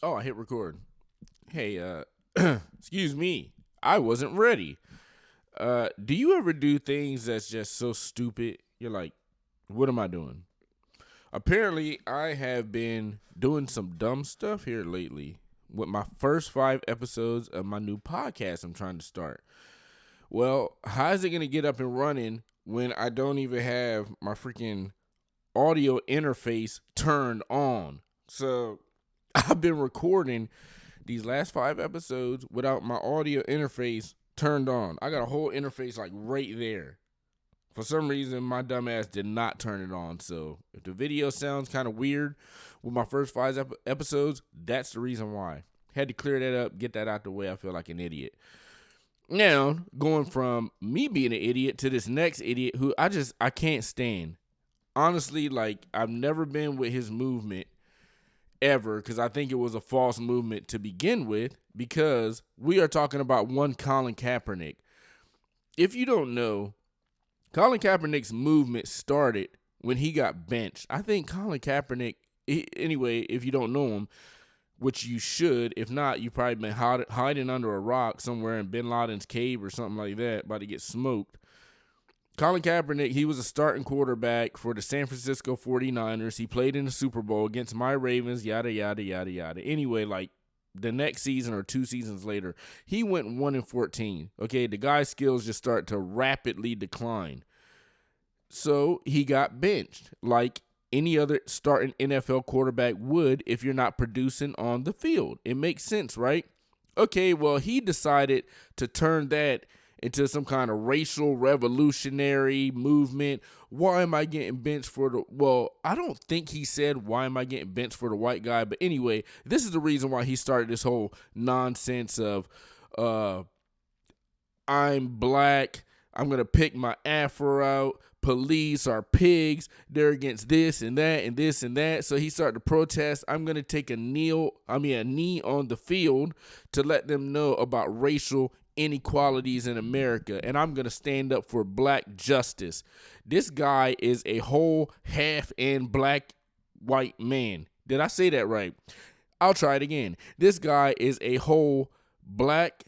Oh, I hit record. Hey, excuse me. I wasn't ready. Do you ever do things that's just so stupid? You're like, what am I doing? Apparently, I have been doing some dumb stuff here lately with my first 5 episodes of my new podcast I'm trying to start. Well, how is it going to get up and running when I don't even have my freaking audio interface turned on? So, I've been recording these last 5 episodes without my audio interface turned on. I got a whole interface like right there. For some reason, my dumbass did not turn it on. So if the video sounds kind of weird with my first 5 episodes, that's the reason why. Had to clear that up, get that out the way. I feel like an idiot. Now, going from me being an idiot to this next idiot who I can't stand. Honestly, like, I've never been with his movement ever, because I think it was a false movement to begin with, because we are talking about one Colin Kaepernick. If you don't know, Colin Kaepernick's movement started when he got benched. I think Colin Kaepernick, anyway, if you don't know him, which you should, if not, you've probably been hiding under a rock somewhere in Bin Laden's cave or something like that, about to get smoked. Colin Kaepernick, he was a starting quarterback for the San Francisco 49ers. He played in the Super Bowl against my Ravens, yada, yada, yada, yada. Anyway, like the next season or 2 seasons later, he went 1-14. Okay, the guy's skills just start to rapidly decline. So he got benched like any other starting NFL quarterback would if you're not producing on the field. It makes sense, right? Okay, well, he decided to turn that into some kind of racial revolutionary movement. Why am I getting benched for the... Well, I don't think he said, why am I getting benched for the white guy? But anyway, this is the reason why he started this whole nonsense of, I'm black, I'm going to pick my afro out, police are pigs, they're against this and that and this and that. So he started to protest. I'm going to take a knee on the field to let them know about racial inequalities in America, and I'm going to stand up for black justice. This guy is a whole half and black white man. Did I say that right? I'll try it again. This guy is a whole black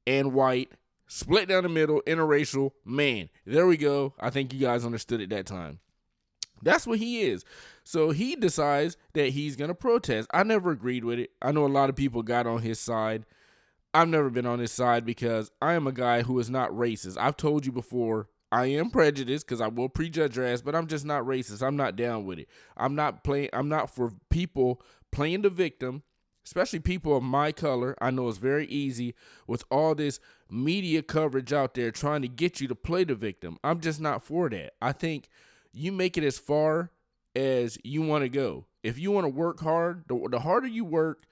and white, split down the middle, interracial man. There we go. I think you guys understood it that time. That's what he is. So he decides that he's going to protest. I never agreed with it. I know a lot of people got on his side. I've never been on his side because I am a guy who is not racist. I've told you before, I am prejudiced because I will prejudge your ass, but I'm just not racist. I'm not down with it. I'm not for people playing the victim, especially people of my color. I know it's very easy with all this media coverage out there trying to get you to play the victim. I'm just not for that. I think you make it as far as you want to go. If you want to work hard, the harder you work,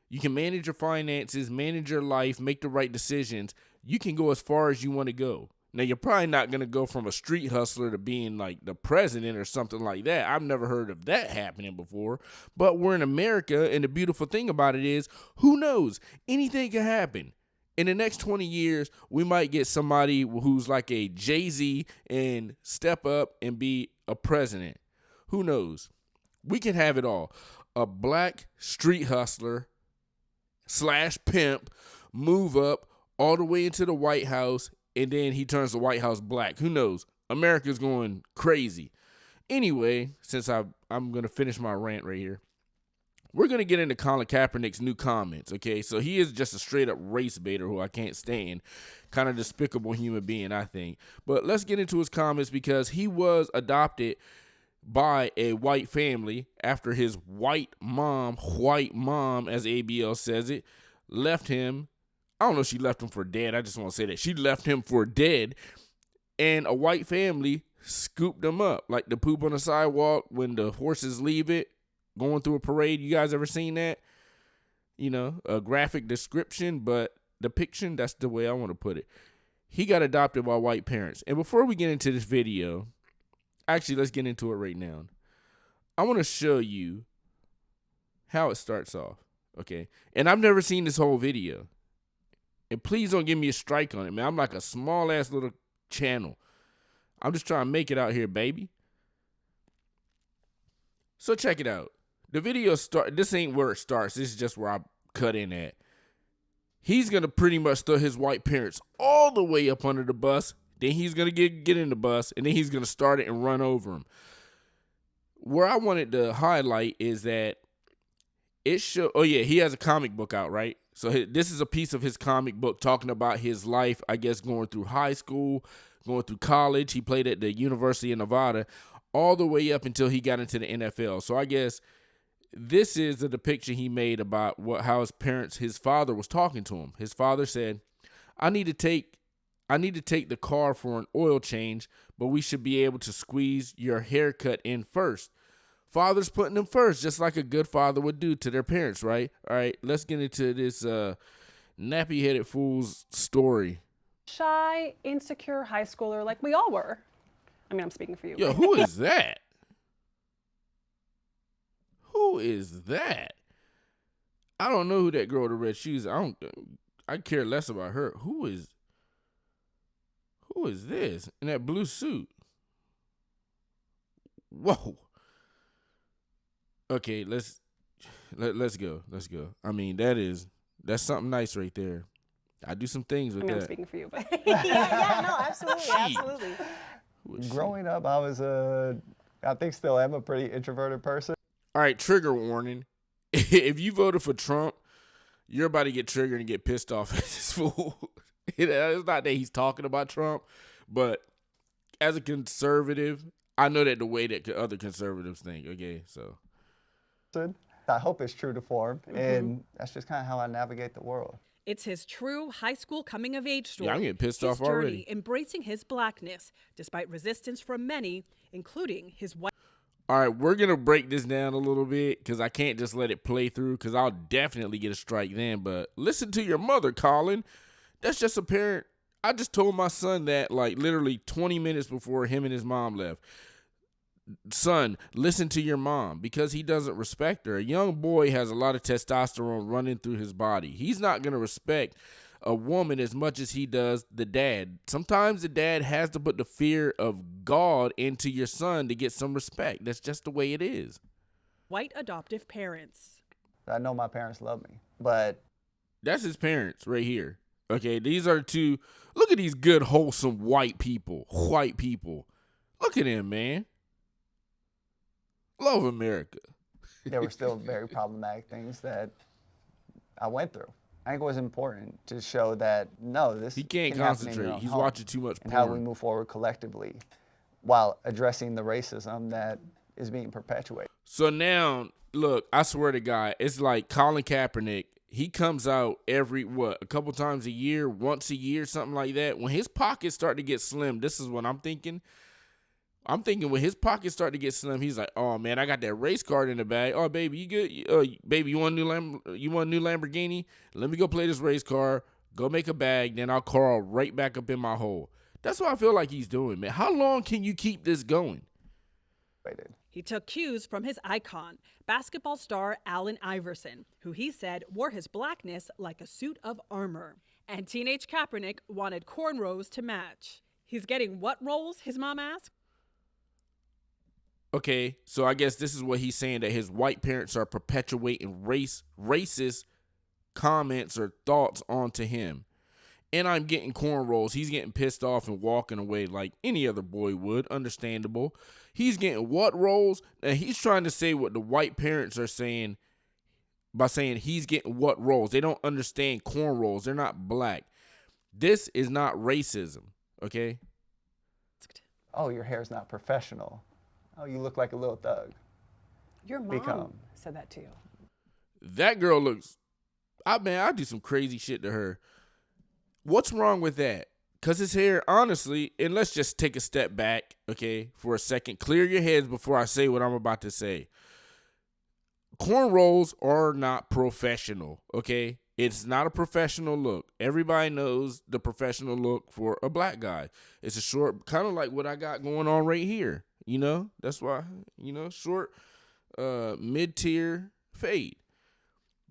you can manage your finances, manage your life, make the right decisions. You can go as far as you want to go. Now, you're probably not going to go from a street hustler to being like the president or something like that. I've never heard of that happening before. But we're in America, and the beautiful thing about it is, who knows? Anything can happen. In the next 20 years, we might get somebody who's like a Jay-Z and step up and be a president. Who knows? We can have it all. A black street hustler / pimp move up all the way into the White House, and then he turns the White House black. Who knows? America's going crazy. Anyway, since I'm going to finish my rant right here, we're going to get into Colin Kaepernick's new comments, okay? So he is just a straight-up race baiter who I can't stand. Kind of despicable human being, I think. But let's get into his comments because he was adopted by a white family after his white mom, as ABL says it, left him. I don't know if she left him for dead. I just want to say that. She left him for dead, and a white family scooped him up like the poop on the sidewalk when the horses leave it, going through a parade. You guys ever seen that? You know, a graphic description, but depiction, that's the way I want to put it. He got adopted by white parents. And before we get into this video, actually, let's get into it right now. I want to show you how it starts off, okay? And I've never seen this whole video. And please don't give me a strike on it, man. I'm like a small-ass little channel. I'm just trying to make it out here, baby. So check it out. The video this ain't where it starts. This is just where I cut in at. He's going to pretty much throw his white parents all the way up under the bus. Then he's going to get in the bus, and then he's going to start it and run over him. Where I wanted to highlight is that he has a comic book out, right? So this is a piece of his comic book talking about his life, I guess, going through high school, going through college. He played at the University of Nevada all the way up until he got into the NFL. So I guess this is a depiction he made about how his father was talking to him. His father said, I need to take the car for an oil change, but we should be able to squeeze your haircut in first. Father's putting them first, just like a good father would do to their parents, right? All right, let's get into this nappy-headed fool's story. Shy, insecure high schooler like we all were. I mean, I'm speaking for you. Yo, who is that? Who is that? I don't know who that girl with the red shoes. I care less about her. Who is this in that blue suit? Whoa. Okay, let's go. Let's go. I mean, that's something nice right there. I do some things with that. I'm speaking for you, but no, absolutely. Growing up, I think still am a pretty introverted person. All right, trigger warning. If you voted for Trump, you're about to get triggered and get pissed off at this fool. It's not that he's talking about Trump, but as a conservative, I know that the way that other conservatives think, okay, so. I hope it's true to form, and that's just kind of how I navigate the world. It's his true high school coming-of-age story. Yeah, I'm getting pissed off journey, already. Embracing his blackness, despite resistance from many, including his white. All right, we're going to break this down a little bit because I can't just let it play through because I'll definitely get a strike then. But listen to your mother, Colin. That's just a parent. I just told my son that like literally 20 minutes before him and his mom left. Son, listen to your mom because he doesn't respect her. A young boy has a lot of testosterone running through his body. He's not going to respect a woman as much as he does the dad. Sometimes the dad has to put the fear of God into your son to get some respect. That's just the way it is. White adoptive parents. I know my parents love me, but that's his parents right here. Okay, these are two. Look at these good, wholesome white people. White people. Look at them, man. Love America. There were still very problematic things that I went through. I think it was important to show that, no, this he can't can happen in your concentrate. own He's home, watching too much and porn. how we move forward collectively while addressing the racism that is being perpetuated. So now, look, I swear to God, it's like Colin Kaepernick. He comes out a couple times a year, once a year, something like that. When his pockets start to get slim, this is what I'm thinking. I'm thinking when his pockets start to get slim, he's like, "Oh man, I got that race card in the bag. Oh baby, you good? Baby, you want a new Lamborghini? Let me go play this race car. Go make a bag, then I'll crawl right back up in my hole." That's what I feel like he's doing, man. How long can you keep this going? He took cues from his icon, basketball star Allen Iverson, who he said wore his blackness like a suit of armor. And teenage Kaepernick wanted cornrows to match. He's getting what roles, his mom asked? Okay, so I guess this is what he's saying, that his white parents are perpetuating racist comments or thoughts onto him. And I'm getting cornrows. He's getting pissed off and walking away like any other boy would. Understandable. He's getting what roles? And he's trying to say what the white parents are saying by saying he's getting what roles. They don't understand cornrows. They're not black. This is not racism, okay? Oh, your hair's not professional. Oh, you look like a little thug. Your mom said that to you. That girl looks, I do some crazy shit to her. What's wrong with that? Because his hair, honestly, and let's just take a step back, okay, for a second. Clear your heads before I say what I'm about to say. Cornrows are not professional, okay? It's not a professional look. Everybody knows the professional look for a black guy. It's a short, kind of like what I got going on right here. You know, that's why, short, mid-tier fade.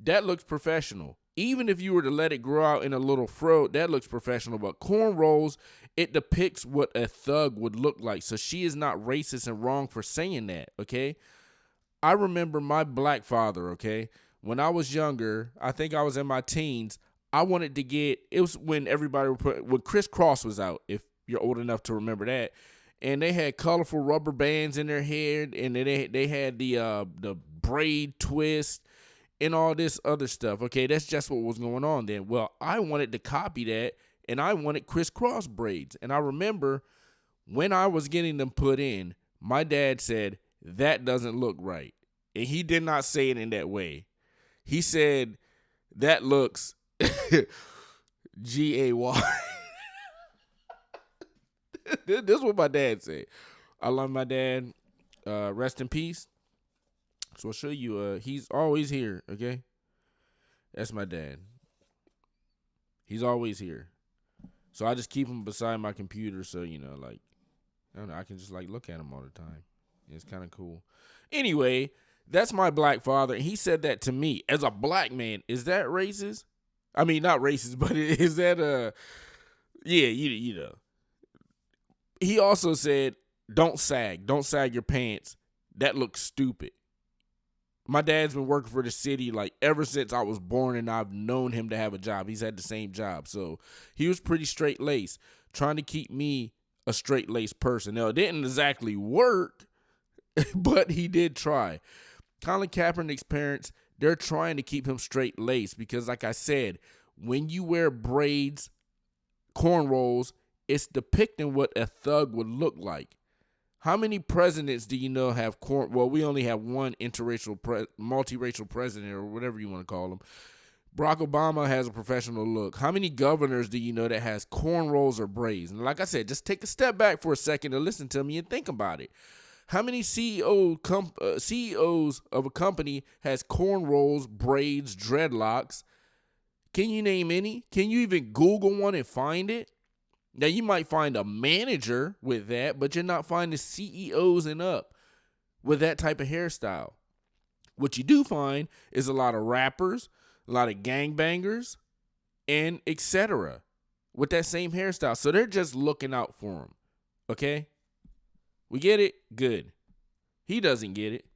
That looks professional. Even if you were to let it grow out in a little fro, that looks professional. But cornrows, it depicts what a thug would look like. So she is not racist and wrong for saying that, okay? I remember my black father, okay? When I was younger, I think I was in my teens, I wanted to get, it was when when Criss Cross was out, if you're old enough to remember that. And they had colorful rubber bands in their hair, and they had the braid twist and all this other stuff. Okay, that's just what was going on then. Well, I wanted to copy that, and I wanted Criss Cross braids. And I remember when I was getting them put in, my dad said, that doesn't look right. And he did not say it in that way. He said, that looks G-A-Y. This is what my dad said. I love my dad. Rest in peace. So I'll show you. He's always here, okay? That's my dad. He's always here. So I just keep him beside my computer so, like, I don't know, I can just, like, look at him all the time. It's kind of cool. Anyway, that's my black father. And he said that to me as a black man. Is that racist? I mean, not racist, but is that, yeah, you know. He also said, don't sag your pants. That looks stupid. My dad's been working for the city like ever since I was born, and I've known him to have a job. He's had the same job. So he was pretty straight-laced, trying to keep me a straight-laced person. Now, it didn't exactly work, but he did try. Colin Kaepernick's parents, they're trying to keep him straight-laced because, like I said, when you wear braids, cornrows, it's depicting what a thug would look like. How many presidents do you know have Well, we only have one multiracial president, or whatever you want to call him. Barack Obama has a professional look. How many governors do you know that has cornrows or braids? And like I said, just take a step back for a second and listen to me and think about it. How many CEOs of a company has cornrows, braids, dreadlocks? Can you name any? Can you even Google one and find it? Now, you might find a manager with that, but you're not finding CEOs and up with that type of hairstyle. What you do find is a lot of rappers, a lot of gangbangers, and etc. with that same hairstyle. So they're just looking out for him. Okay? We get it? Good. He doesn't get it.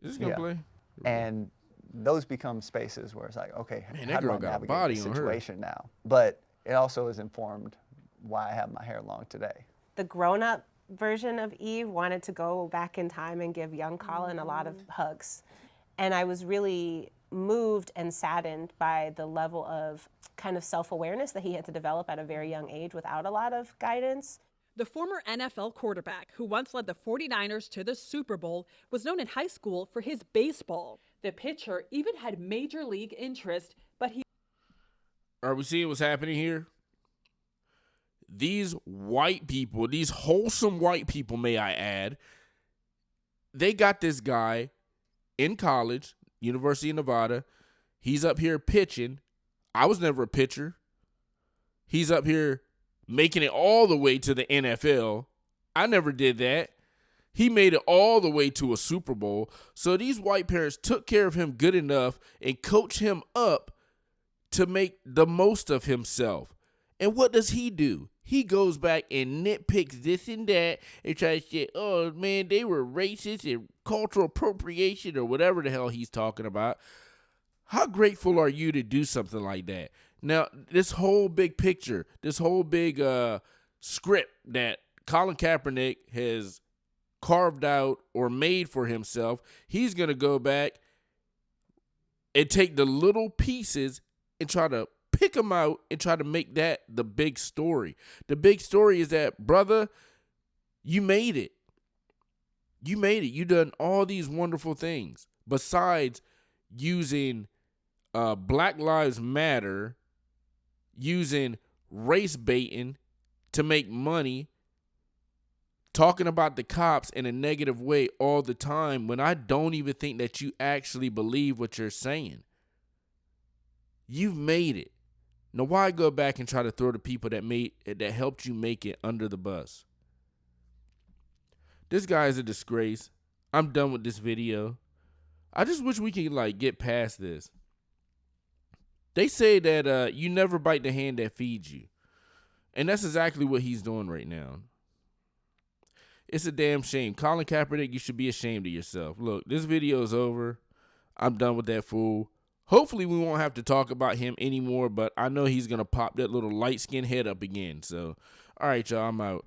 Is this going to play? And those become spaces where it's like, okay, Man, how that do girl I got a navigate body the on her. situation now? But it also is informed why I have my hair long today. The grown-up version of Eve wanted to go back in time and give young Colin a lot of hugs. And I was really moved and saddened by the level of kind of self-awareness that he had to develop at a very young age without a lot of guidance. The former NFL quarterback who once led the 49ers to the Super Bowl was known in high school for his baseball. The pitcher even had major league interest, but he... Are we seeing what's happening here? These white people, these wholesome white people, may I add, they got this guy in college, University of Nevada. He's up here pitching. I was never a pitcher. He's up here making it all the way to the NFL. I never did that. He made it all the way to a Super Bowl. So these white parents took care of him good enough and coached him up to make the most of himself. And what does he do? He goes back and nitpicks this and that and tries to say, oh, man, they were racist and cultural appropriation or whatever the hell he's talking about. How grateful are you to do something like that? Now, this whole big picture, this whole big script that Colin Kaepernick has carved out or made for himself, he's going to go back and take the little pieces and try to pick them out and try to make that the big story. The big story is that, brother, you made it. You made it. You done all these wonderful things besides using Black Lives Matter, using race baiting to make money, talking about the cops in a negative way all the time when I don't even think that you actually believe what you're saying. You've made it. Now, why go back and try to throw the people that helped you make it under the bus? This guy is a disgrace. I'm done with this video. I just wish we could get past this. They say that you never bite the hand that feeds you. And that's exactly what he's doing right now. It's a damn shame. Colin Kaepernick, you should be ashamed of yourself. Look, this video is over. I'm done with that fool. Hopefully we won't have to talk about him anymore, but I know he's going to pop that little light-skinned head up again. So, all right, y'all, I'm out.